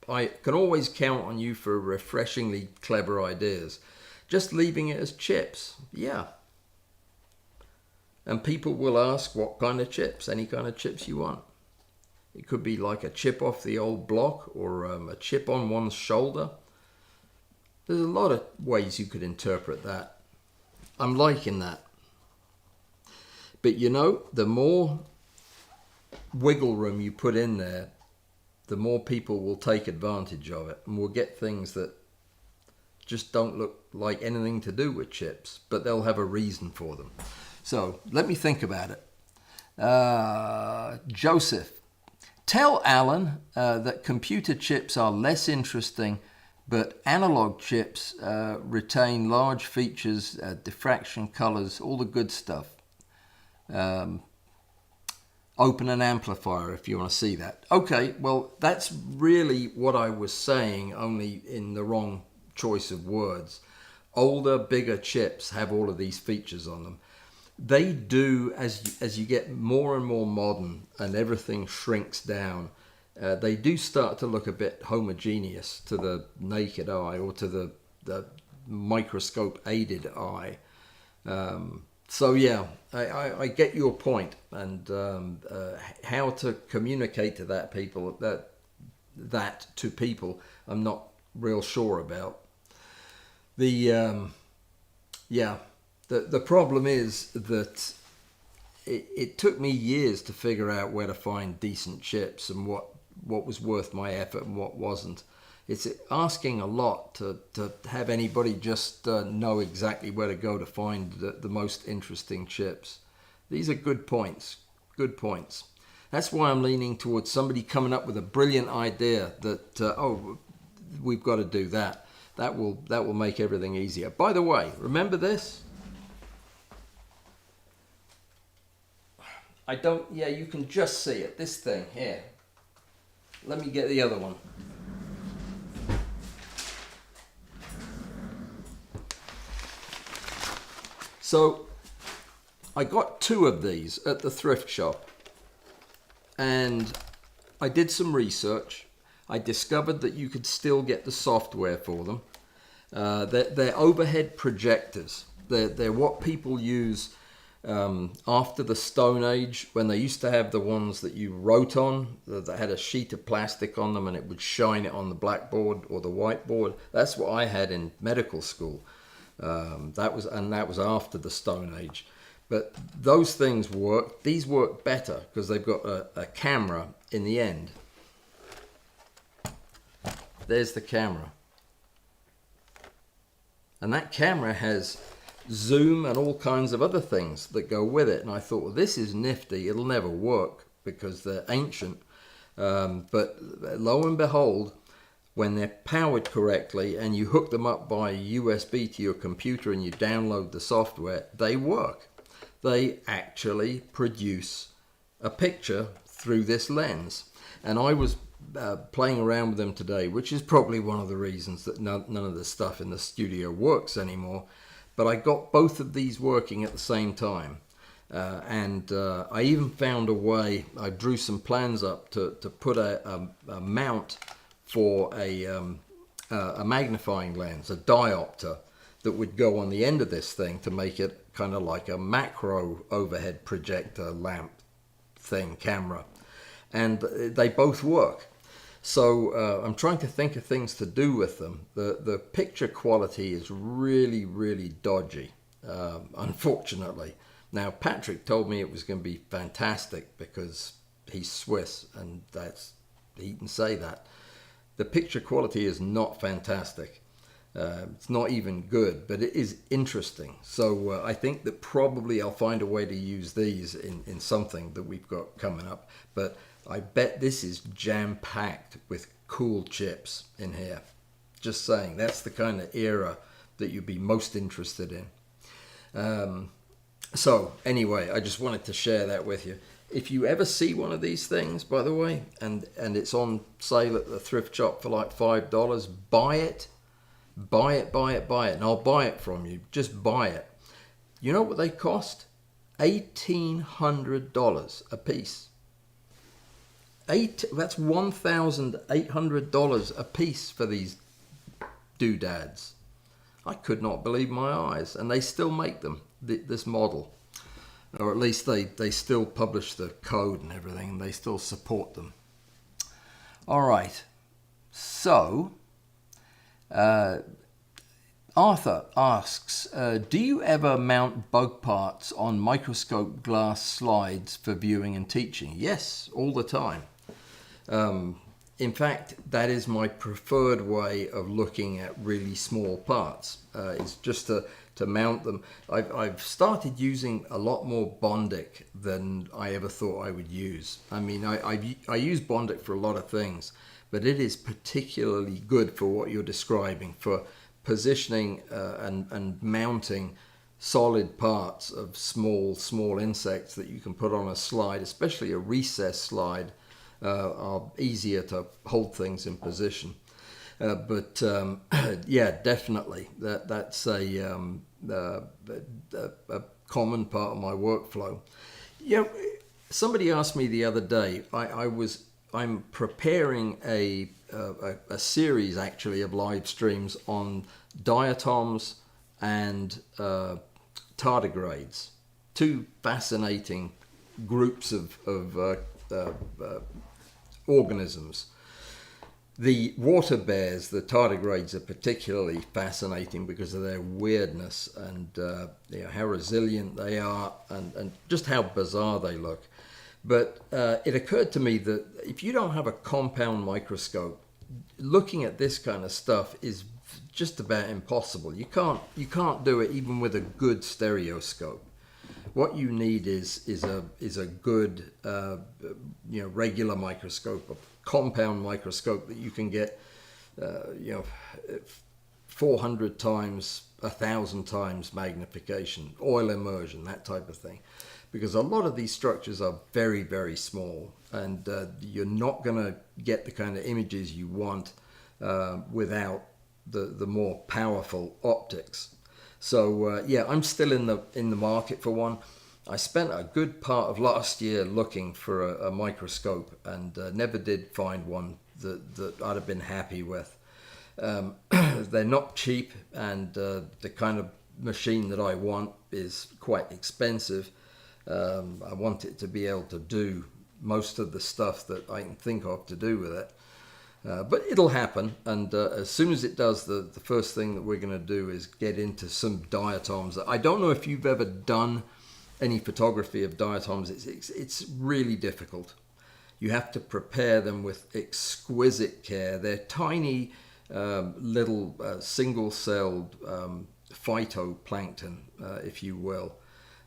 I can always count on you for refreshingly clever ideas. Just leaving it as chips, yeah. And people will ask what kind of chips, any kind of chips you want. It could be like a chip off the old block, or a chip on one's shoulder. There's a lot of ways you could interpret that. I'm liking that. But you know, the more wiggle room you put in there, the more people will take advantage of it, and we'll get things that just don't look like anything to do with chips, but they'll have a reason for them. So let me think about it. Joseph, tell Alan that computer chips are less interesting, but analog chips retain large features, diffraction, colors, all the good stuff. Open an amplifier if you want to see that. Okay, well, that's really what I was saying, only in the wrong choice of words. Older, bigger chips have all of these features on them. They do, as you get more and more modern and everything shrinks down, they do start to look a bit homogeneous to the naked eye, or to the microscope aided eye. So yeah, I get your point, and how to communicate to that to people, I'm not real sure about. The problem is that it took me years to figure out where to find decent chips and what was worth my effort and what wasn't. It's asking a lot to have anybody just know exactly where to go to find the most interesting chips. These are good points. Good points. That's why I'm leaning towards somebody coming up with a brilliant idea that, we've got to do that. That will make everything easier. By the way, remember this? You can just see it. This thing here. Let me get the other one. So I got 2 of these at the thrift shop, and I did some research. I discovered that you could still get the software for them. They're overhead projectors. They're what people use after the Stone Age, when they used to have the ones that you wrote on, that had a sheet of plastic on them and it would shine it on the blackboard or the whiteboard. That's what I had in medical school. That was after the Stone Age. But those things work. These work better because they've got a camera in the end. There's the camera. And that camera has zoom and all kinds of other things that go with it. And I thought, well, this is nifty. It'll never work because they're ancient. But lo and behold, when they're powered correctly and you hook them up by USB to your computer and you download the software, they work. They actually produce a picture through this lens. And I was playing around with them today, which is probably one of the reasons that none of the stuff in the studio works anymore. But I got both of these working at the same time. And I even found a way, I drew some plans up to put a mount for a magnifying lens, a diopter, that would go on the end of this thing to make it kind of like a macro overhead projector lamp thing, camera. and they both work. So I'm trying to think of things to do with them. The picture quality is really, really dodgy, unfortunately. Now, Patrick told me it was going to be fantastic because he's Swiss, and he can say that. The picture quality is not fantastic. It's not even good, but it is interesting. So I think that probably I'll find a way to use these in something that we've got coming up. But I bet this is jam-packed with cool chips in here. Just saying, that's the kind of era that you'd be most interested in. So anyway, I just wanted to share that with you. If you ever see one of these things, by the way, and it's on sale at the thrift shop for like $5, buy it. Buy it, and I'll buy it from you. Just buy it. You know what they cost? $1,800 a piece. That's $1,800 a piece for these doodads. I could not believe my eyes, and they still make them, this model. Or at least they still publish the code and everything, and they still support them. All right, so Arthur asks, do you ever mount bug parts on microscope glass slides for viewing and teaching? Yes, all the time. In fact, that is my preferred way of looking at really small parts. It's just to mount them. I've started using a lot more Bondic than I ever thought I would use. I mean, I use Bondic for a lot of things, but it is particularly good for what you're describing, for positioning and mounting solid parts of small insects that you can put on a slide, especially a recessed slide, are easier to hold things in position. But yeah, definitely that's a common part of my workflow. You know, somebody asked me the other day. I'm preparing a series actually of live streams on diatoms and tardigrades, two fascinating groups of organisms. The water bears, the tardigrades, are particularly fascinating because of their weirdness and how resilient they are and just how bizarre they look. But it occurred to me that if you don't have a compound microscope, looking at this kind of stuff is just about impossible. You can't do it even with a good stereoscope. What you need is a good regular microscope, a compound microscope that you can get 400 times, 1,000 times magnification, oil immersion, that type of thing. Because a lot of these structures are very, very small, and you're not going to get the kind of images you want without the more powerful optics. So yeah, I'm still in the market for one. I spent a good part of last year looking for a microscope and never did find one that I'd have been happy with. They're not cheap, and the kind of machine that I want is quite expensive. I want it to be able to do most of the stuff that I can think of to do with it. But it'll happen, and as soon as it does, the first thing that we're going to do is get into some diatoms. I don't know if you've ever done any photography of diatoms. It's really difficult. You have to prepare them with exquisite care. They're tiny little single-celled phytoplankton, if you will.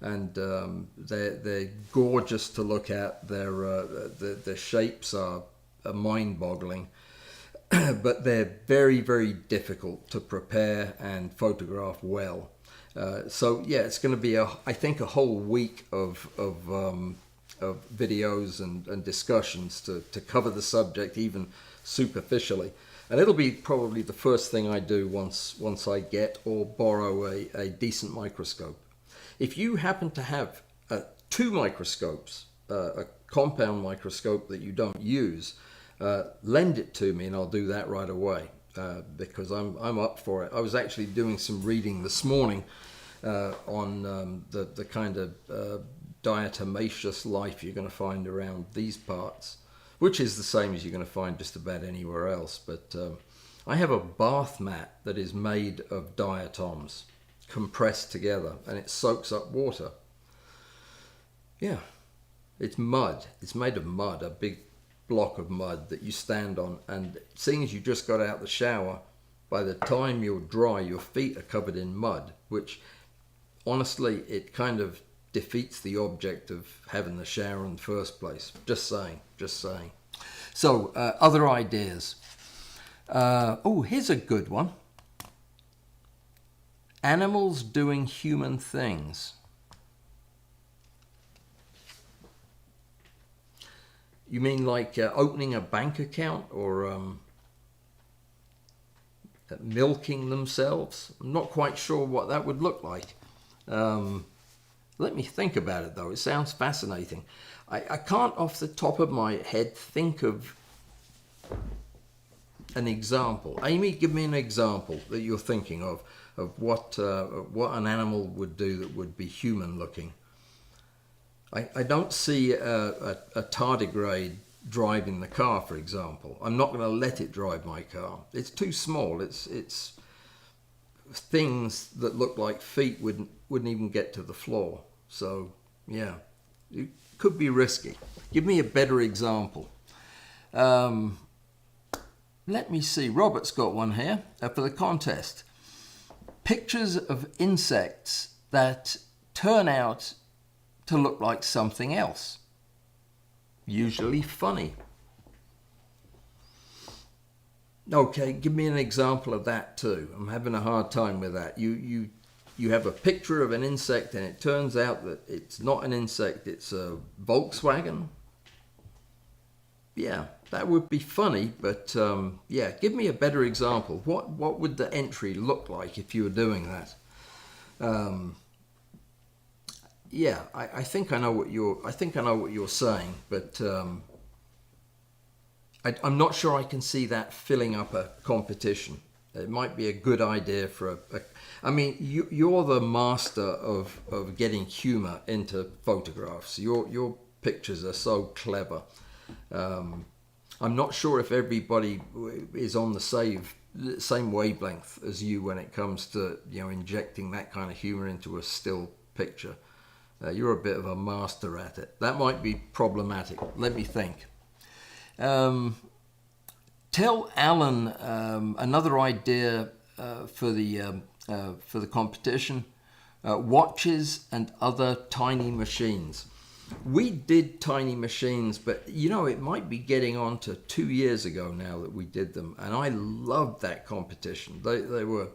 And they're gorgeous to look at. The shapes are mind-boggling, but they're very, very difficult to prepare and photograph well. So yeah, it's going to be I think a whole week of videos and discussions to cover the subject even superficially. And it'll be probably the first thing I do once I get or borrow a decent microscope. If you happen to have two microscopes, a compound microscope that you don't use, lend it to me and I'll do that right away because I'm up for it. I was actually doing some reading this morning on the kind of diatomaceous life you're going to find around these parts. which is the same as you're going to find just about anywhere else. But I have a bath mat that is made of diatoms compressed together, and it soaks up water. Yeah, it's mud. It's made of mud, a big block of mud that you stand on, and seeing as you just got out the shower, by the time you're dry, your feet are covered in mud, which honestly, it kind of defeats the object of having the shower in the first place. Just saying, just saying. So, other ideas. Oh, here's a good one. Animals doing human things. You mean like opening a bank account or milking themselves? I'm not quite sure what that would look like. Let me think about it though. It sounds fascinating. I can't off the top of my head think of an example. Amy, give me an example that you're thinking of what an animal would do that would be human looking. I don't see a tardigrade driving the car, for example. I'm not going to let it drive my car. It's too small. It's things that look like feet wouldn't even get to the floor. So yeah, it could be risky. Give me a better example. Let me see. Robert's got one here for the contest. Pictures of insects that turn out to look like something else. Usually funny. Okay, give me an example of that too. I'm having a hard time with that. You have a picture of an insect and it turns out that it's not an insect, it's a Volkswagen. Yeah, that would be funny, but yeah, give me a better example. What would the entry look like if you were doing that? Yeah, I think I know what you're saying, but I'm not sure I can see that filling up a competition. It might be a good idea for I mean, you're the master of getting humor into photographs. Your pictures are so clever. I'm not sure if everybody is on the same wavelength as you when it comes to injecting that kind of humor into a still picture. You're a bit of a master at it. That might be problematic. Let me think. Tell Alan another idea for the competition. Watches and other tiny machines. We did tiny machines, but it might be getting on to 2 years ago now that we did them, and I loved that competition. They were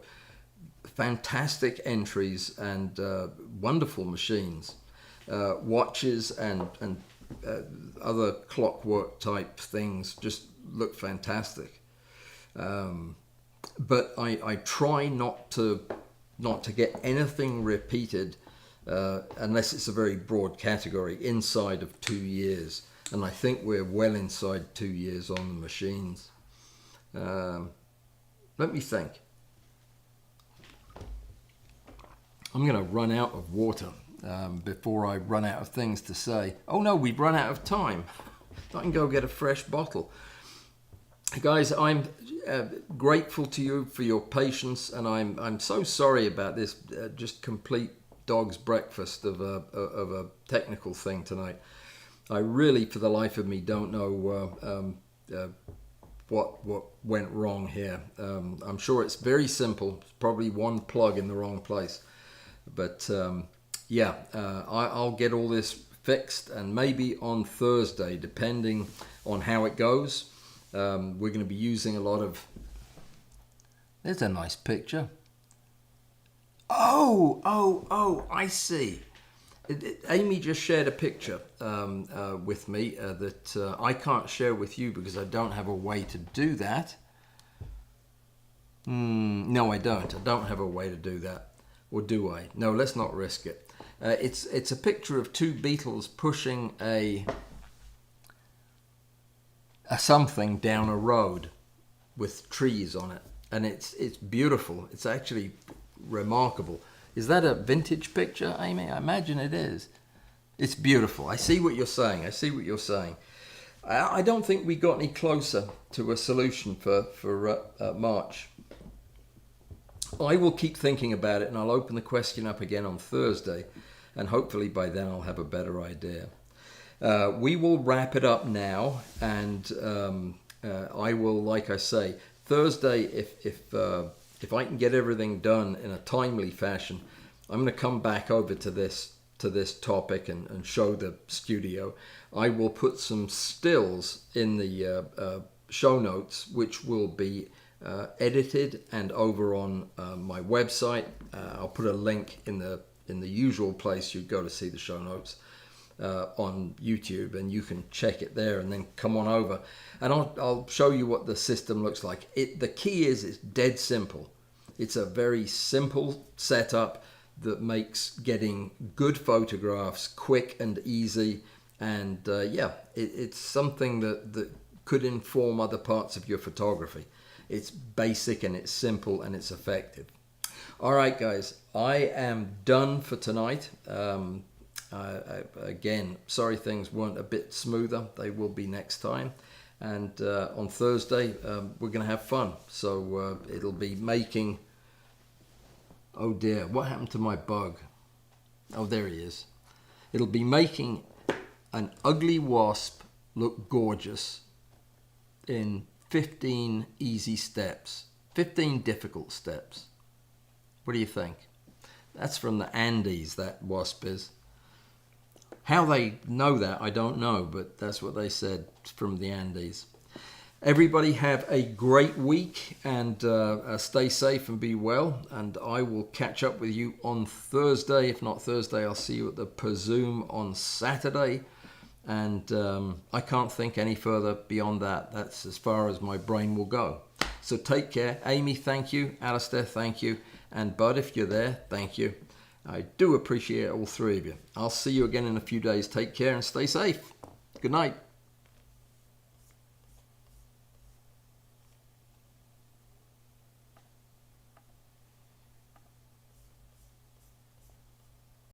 fantastic entries and wonderful machines. Watches and other clockwork type things just look fantastic. But I try not to get anything repeated unless it's a very broad category inside of 2 years. And I think we're well inside 2 years on the machines. Let me think. I'm going to run out of water before I run out of things to say. Oh no, we've run out of time. I can go get a fresh bottle. Guys, I'm grateful to you for your patience, and I'm so sorry about this just complete dog's breakfast of a technical thing tonight. I really, for the life of me, don't know what went wrong here. I'm sure it's very simple. It's probably one plug in the wrong place. But yeah, I'll get all this fixed, and maybe on Thursday, depending on how it goes, we're going to be using a lot of... There's a nice picture. Oh, I see. Amy just shared a picture with me that I can't share with you because I don't have a way to do that. No, I don't. I don't have a way to do that. Or do I? No, let's not risk it. It's a picture of two beetles pushing a something down a road with trees on it, and it's beautiful. It's actually remarkable. Is that a vintage picture, Amy? I imagine it is. It's beautiful. I see what you're saying. I don't think we got any closer to a solution for March. I will keep thinking about it, and I'll open the question up again on Thursday, and hopefully by then I'll have a better idea. We will wrap it up now, and I will, like I say, Thursday, if I can get everything done in a timely fashion, I'm going to come back over to this topic and show the studio. I will put some stills in the show notes, which will be edited and over on my website. I'll put a link in the usual place you go to see the show notes on YouTube, and you can check it there and then come on over and I'll show you what the system looks like. The key is it's dead simple. It's a very simple setup that makes getting good photographs quick and easy, and it's something that could inform other parts of your photography. It's basic and it's simple and it's effective. All right, guys, I am done for tonight. Again, sorry things weren't a bit smoother. They will be next time. And on Thursday, we're going to have fun. So it'll be making... Oh dear, what happened to my bug? Oh, there he is. It'll be making an ugly wasp look gorgeous in 15 easy steps, 15 difficult steps. What do you think? That's from the Andes, that wasp is. How they know that, I don't know, but that's what they said from the Andes. Everybody have a great week, and stay safe and be well. And I will catch up with you on Thursday. If not Thursday, I'll see you at the Zoom on Saturday. And I can't think any further beyond that. That's as far as my brain will go. So take care. Amy, thank you. Alistair, thank you. And Bud, if you're there, thank you. I do appreciate all three of you. I'll see you again in a few days. Take care and stay safe. Good night.